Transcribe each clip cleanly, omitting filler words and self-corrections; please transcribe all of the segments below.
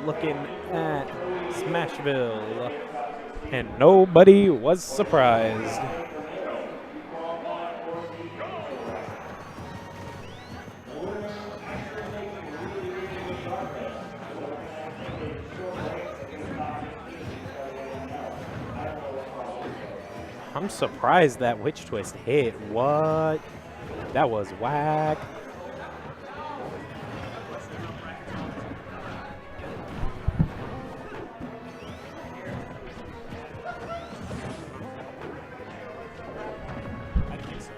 looking at Smashville, and nobody was surprised. I'm surprised that Witch Twist hit. What? That was whack. I think so.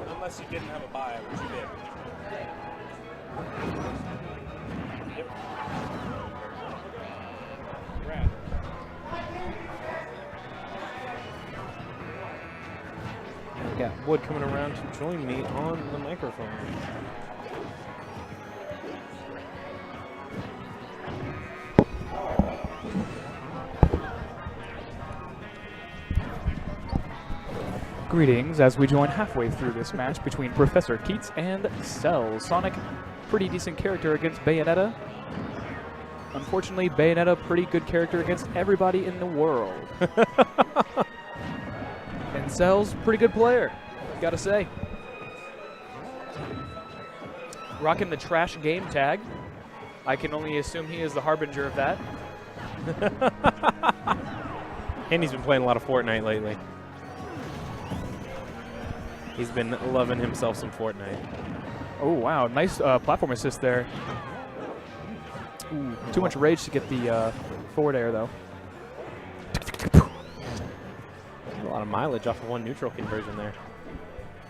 Unless you didn't have a buy, which you did. Yep. Rad. Got Wood coming around to join me on the microphone. Greetings as we join halfway through this match between Professor KeetZ and Cell. Sonic, pretty decent character against Bayonetta. Unfortunately, Bayonetta, pretty good character against everybody in the world. And Cell's pretty good player, gotta say. Rocking the trash game tag. I can only assume he is the harbinger of that. And he's been playing a lot of Fortnite lately. He's been loving himself some Fortnite. Oh, wow. Nice platform assist there. Ooh, too much rage to get the forward air, though. A lot of mileage off of one neutral conversion there.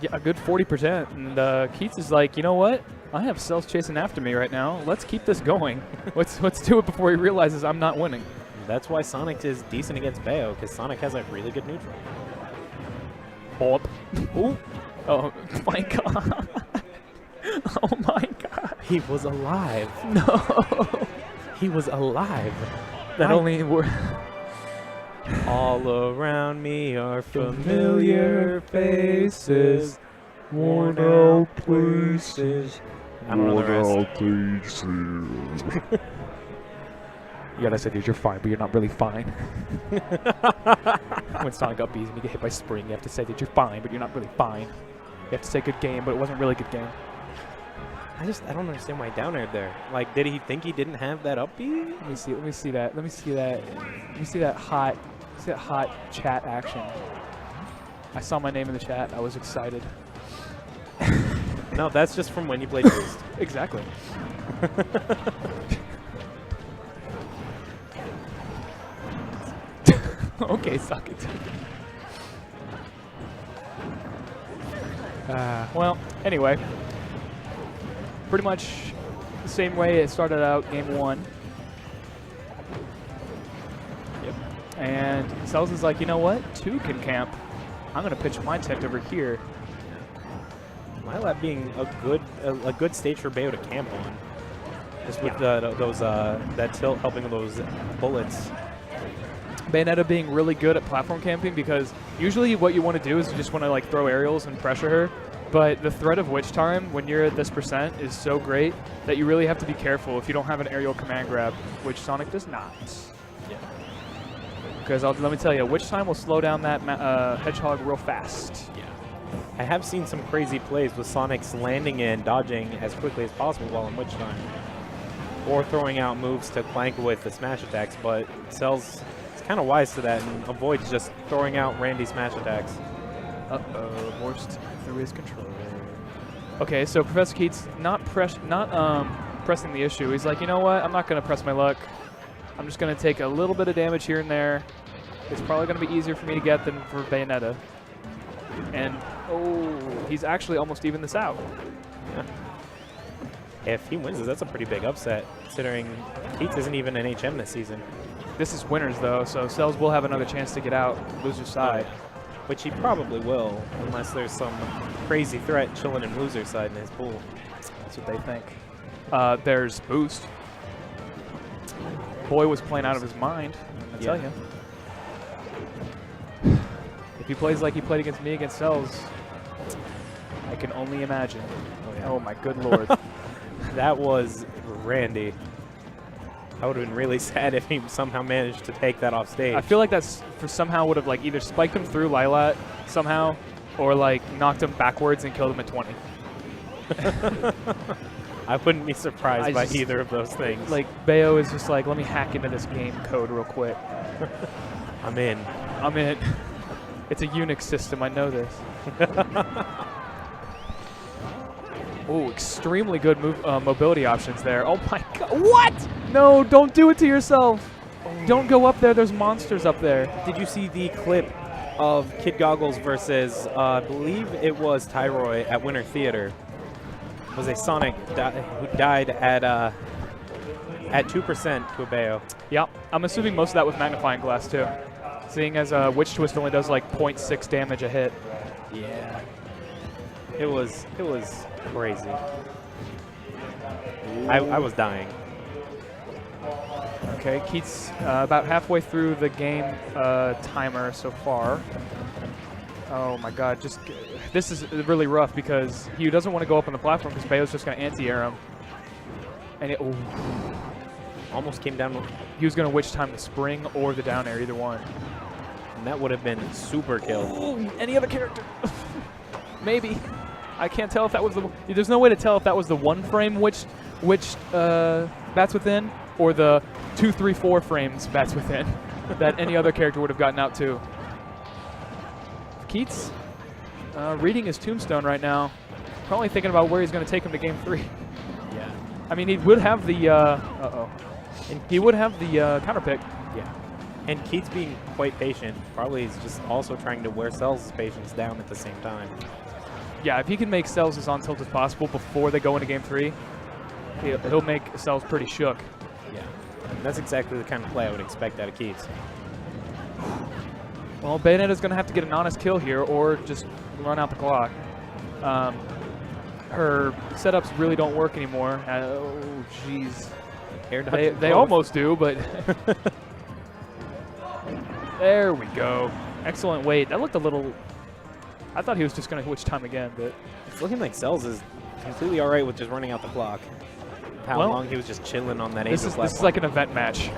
Yeah, a good 40%. And KeetZ is like, you know what? I have Cells chasing after me right now. Let's keep this going. let's do it before he realizes I'm not winning. That's why Sonic is decent against Bayo, because Sonic has a really good neutral. Bop. Ooh. Oh my god. Oh my god. He was alive. No. He was alive. That only were. All around me are familiar faces, worn out places. I don't know the rest. You gotta say, dude, you're fine, but you're not really fine. When Sonic up B's and you get hit by Spring, you have to say that you're fine, but you're not really fine. You have to say good game, but it wasn't really good game. I don't understand why down aired there. Like, did he think he didn't have that up B? Let me see that. Let me see that hot chat action. I saw my name in the chat. I was excited. No, that's just from when you played Beast. Exactly. Okay, suck it. Well, anyway, pretty much the same way it started out game one. Yep. And Cells is like, you know what? Two can camp. I'm gonna pitch my tent over here. My lab being a good stage for Bayo to camp on. Just with that tilt helping with those bullets. Bayonetta being really good at platform camping, because usually what you want to do is you just want to like throw aerials and pressure her, but the threat of Witch Time when you're at this percent is so great that you really have to be careful if you don't have an aerial command grab, which Sonic does not. Yeah. Because let me tell you, Witch Time will slow down that hedgehog real fast. Yeah. I have seen some crazy plays with Sonic's landing and dodging as quickly as possible while in Witch Time, or throwing out moves to clank with the smash attacks, but Cells kind of wise to that and avoids just throwing out Randy smash attacks. Uh-oh, forced through his controller. Okay, so Professor KeetZ not pressing the issue. He's like, you know what? I'm not going to press my luck. I'm just going to take a little bit of damage here and there. It's probably going to be easier for me to get than for Bayonetta. And, oh, he's actually almost evened this out. Yeah. If he wins this, that's a pretty big upset, considering KeetZ isn't even an HM this season. This is winners, though, so Cells will have another chance to get out, loser's side. Which he probably will, unless there's some crazy threat chilling in loser's side in his pool. That's what they think. There's Boost. Boy was playing out of his mind, I tell you. If he plays like he played against me against Cells, I can only imagine. Oh Oh my good lord. That was Randy. I would have been really sad if he somehow managed to take that off stage. I feel like that's somehow would have like either spiked him through Lilat somehow, or like knocked him backwards and killed him at 20. I wouldn't be surprised by either of those things. Like Bayo is just like, let me hack into this game code real quick. I'm in. I'm in. It's a Unix system. I know this. Oh, extremely good mobility options there. Oh my god. What? No, don't do it to yourself. Don't go up there. There's monsters up there. Did you see the clip of Kid Goggles versus, I believe it was Tyroy at Winter Theater? It was a Sonic who died at 2% to a Bayo. Yep. I'm assuming most of that was magnifying glass too. Seeing as Witch Twist only does like 0.6 damage a hit. Yeah. It was crazy. I was dying. Okay, KeetZ about halfway through the game timer so far. Oh my god, this is really rough because he doesn't want to go up on the platform because Bayo's just going to anti-air him. And it almost came down. He was going to witch time the spring or the down air, either one. And that would have been super kill. Ooh, any other character? Maybe. I can't tell if that was the... There's no way to tell if that was the one frame which bats within or the 2, 3, 4 frames bats within that any other character would have gotten out to. KeetZ reading his tombstone right now. Probably thinking about where he's going to take him to game 3. Yeah. I mean, he would have the... And he would have the counter pick. Yeah. And KeetZ being quite patient, probably is just also trying to wear Cell's patience down at the same time. Yeah, if he can make Cells as on tilt as possible before they go into game 3, he'll make Cells pretty shook. Yeah. That's exactly the kind of play I would expect out of KeetZ. Well, Bayonetta's going to have to get an honest kill here or just run out the clock. Her setups really don't work anymore. Oh, jeez. They almost do, but... There we go. Excellent weight. That looked a little... I thought he was just going to witch time again, but... It's looking like Cells is completely all right with just running out the clock. How long he was just chilling on that Angel platform. This is like an event match.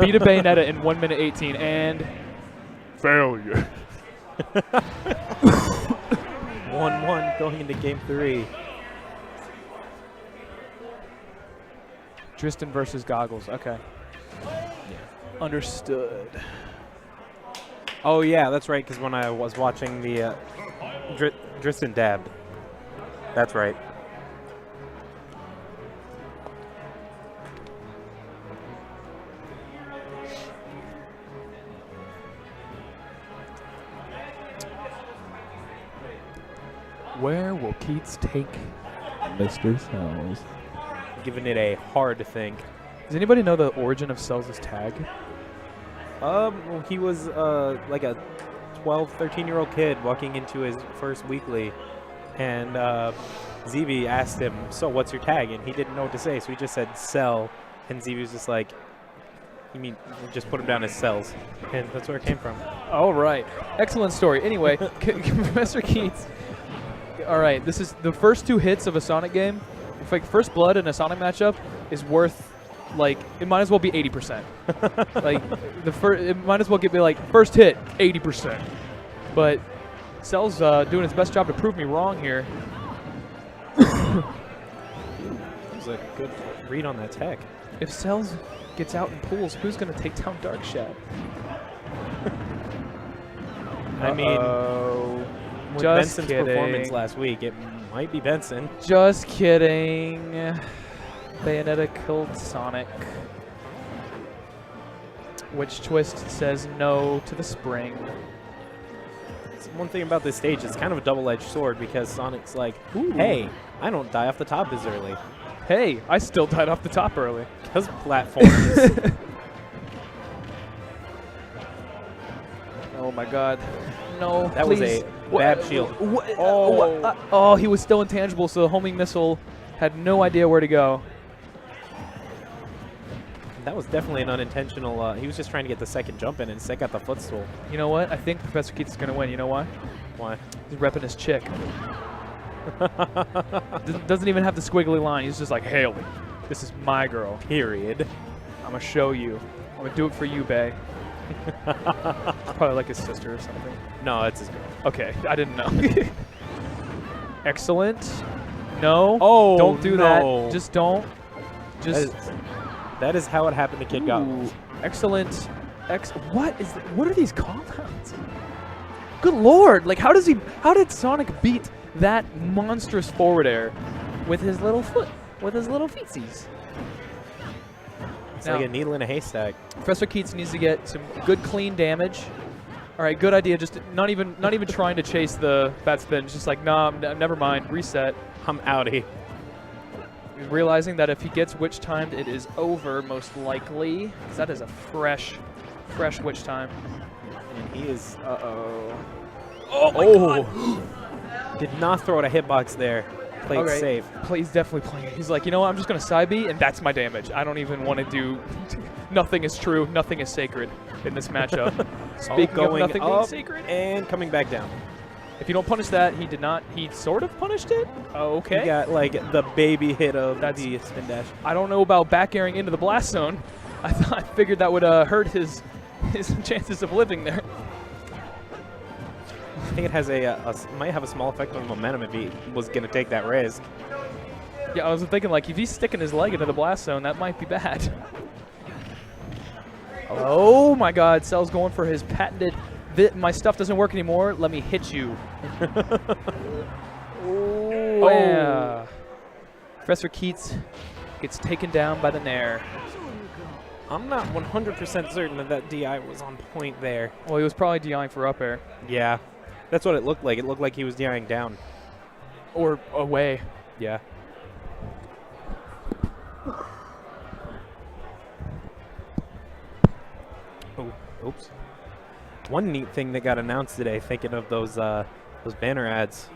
Beat a Bayonetta in 1 minute 18 and... Failure. 1-1 going into game 3. Tristan versus Goggles. Okay. Yeah. Understood. Oh, yeah, that's right, because when I was watching the Tristan dabbed. That's right. Where will KeetZ take Mr. Cells? Giving it a hard think. Does anybody know the origin of Cells' tag? Well, he was like a 12, 13-year-old kid walking into his first weekly, and ZB asked him, "So what's your tag?" And he didn't know what to say, so he just said "Cell," and ZB was just like, "You mean just put him down as Cells?" And that's where it came from. All right, excellent story. Anyway, Professor KeetZ. All right, this is the first 2 hits of a Sonic game. If like First Blood in a Sonic matchup is worth. Like, it might as well be 80%. Like, it might as well be like, first hit, 80%. But Cell's doing his best job to prove me wrong here. It was a good read on that tech. If Cells gets out and pulls, who's going to take down Dark Shadow? I mean, with just Benson's kidding. performance last week, it might be Benson. Just kidding. Bayonetta killed Sonic. Witch Twist says no to the spring. One thing about this stage, it's kind of a double-edged sword because Sonic's like, ooh, hey, I don't die off the top as early. Hey, I still died off the top early. Because platforms. Oh my god. No, that please. was a bad shield. Oh, he was still intangible, so the homing missile had no idea where to go. That was definitely an unintentional. He was just trying to get the second jump in and Sek got the footstool. You know what? I think Professor KeetZ is going to win. You know why? Why? He's repping his chick. Doesn't even have the squiggly line. He's just like, Haley, this is my girl. Period. I'm gonna show you. I'm gonna do it for you, Bay. It's probably like his sister or something. No, it's his girl. Okay, I didn't know. Excellent. No. Oh, don't do no. that. Just don't. Just. That is how it happened to Kid Goblins. Excellent. What are these call-outs? Good lord! Like, how did Sonic beat that monstrous forward air with his little foot, with his little feetsies? It's Now, like a needle in a haystack. Professor KeetZ needs to get some good clean damage. All right, good idea. Just not even trying to chase the bad spin. Just like, nah, never mind. Reset. I'm outie. Realizing that if he gets witch timed, it is over most likely. Because that is a fresh witch time. And he is. Oh my god! Did not throw it a hitbox there. Played safe. He's definitely playing it. He's like, you know what? I'm just gonna side B, and that's my damage. I don't even want to do. Nothing is true. Nothing is sacred in this matchup. Speaking of nothing being sacred, and coming back down. if you don't punish that, he did not. He sort of punished it. Okay. He got like the baby hit of the spin dash. I don't know about back airing into the blast zone. I figured that would hurt his chances of living there. I think it has might have a small effect on momentum if he was going to take that risk. Yeah, I was thinking, like, if he's sticking his leg into the blast zone, that might be bad. Oh my god, Cell's going for his patented, my stuff doesn't work anymore, let me hit you. Oh, yeah. Professor KeetZ gets taken down by the Nair. I'm not 100% certain that DI was on point there. Well, he was probably DIing for up air. Yeah, that's what it looked like. It looked like he was DIing down. Or away. Yeah. Oh, oops. One neat thing that got announced today, thinking of those banner ads.